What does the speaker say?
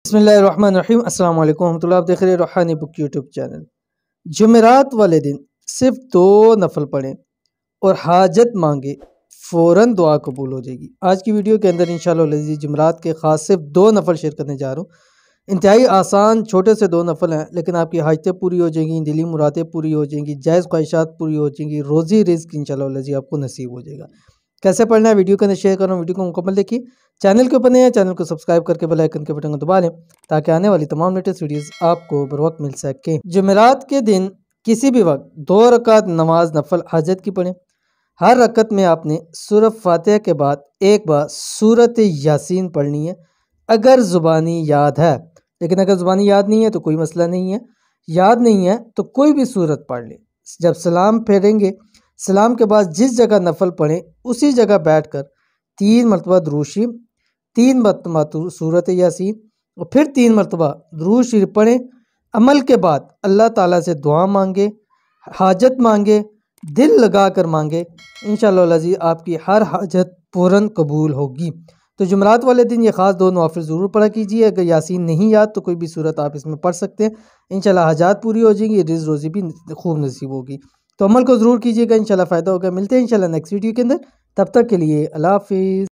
बिस्मिल्लाहिर्रहमानिर्रहीम अस्सलाम वालेकुम रहमतुल्लाह। आप देख रहे हैं रूहानी बुक यूट्यूब चैनल। जुमेरात वाले दिन सिर्फ 2 नफल पढ़ें और हाजत मांगे, फ़ौरन दुआ कबूल हो जाएगी। आज की वीडियो के अंदर इंशाअल्लाह लज़ीज़ जुमेरात के ख़ास सिर्फ 2 नफल शेयर करने जा रहा हूँ। इंतहाई आसान छोटे से 2 नफल हैं, लेकिन आपकी हाजतें पूरी हो जाएंगी, दिली मुरादें पूरी हो जाएंगी, जायज़ ख्वाहिशात पूरी हो जाएंगी, रोज़ी रिज़्क इंशाअल्लाह लज़ीज़ आपको नसीब हो जाएगा। कैसे पढ़ना है वीडियो के अंदर शेयर कर रहा हूँ, वीडियो को मुकम्मल देखिए। चैनल के ऊपर नए हैं, चैनल को सब्सक्राइब करके बेल आइकन के बटन को दबा लें ताकि आने वाली तमाम लेटेस्ट वीडियोस आपको बर वक्त मिल सके। जुमेरात के दिन किसी भी वक्त 2 रकात नमाज नफल हाजत की पढ़ें। हर रकत में आपने सूरह फातिहा के बाद एक बार सूरत यासीन पढ़नी है अगर ज़ुबानी याद है, लेकिन अगर ज़ुबानी याद नहीं है तो कोई मसला नहीं है। याद नहीं है तो कोई भी सूरत पढ़ ले। जब सलाम फेरेंगे, सलाम के बाद जिस जगह नफल पढ़ें उसी जगह बैठकर 3 मरतबा दुरूद शरीफ, 3 मरतबा सूरत यासीन और फिर 3 मरतबा दुरूद शरीफ पढ़ें। अमल के बाद अल्लाह ताला से दुआ मांगे, हाजत मांगे, दिल लगा कर मांगे, इंशाअल्लाह लज़ीज़ आपकी हर हाजत फ़ौरन कबूल होगी। तो जुमेरात वाले दिन ये ख़ास 2 नवाफिल ज़रूर पढ़ा कीजिए। अगर यासीन नहीं याद तो कोई भी सूरत आप इसमें पढ़ सकते हैं, इंशाअल्लाह हाजात पूरी हो जाएंगी, रिज़्क़ रोज़ी भी खूब नसीब होगी। तो अमल को ज़रूर कीजिएगा, इंशाअल्लाह फ़ायदा होगा। मिलते हैं इंशाअल्लाह नेक्स्ट वीडियो के अंदर, तब तक के लिए अल्लाह हाफ़िज़।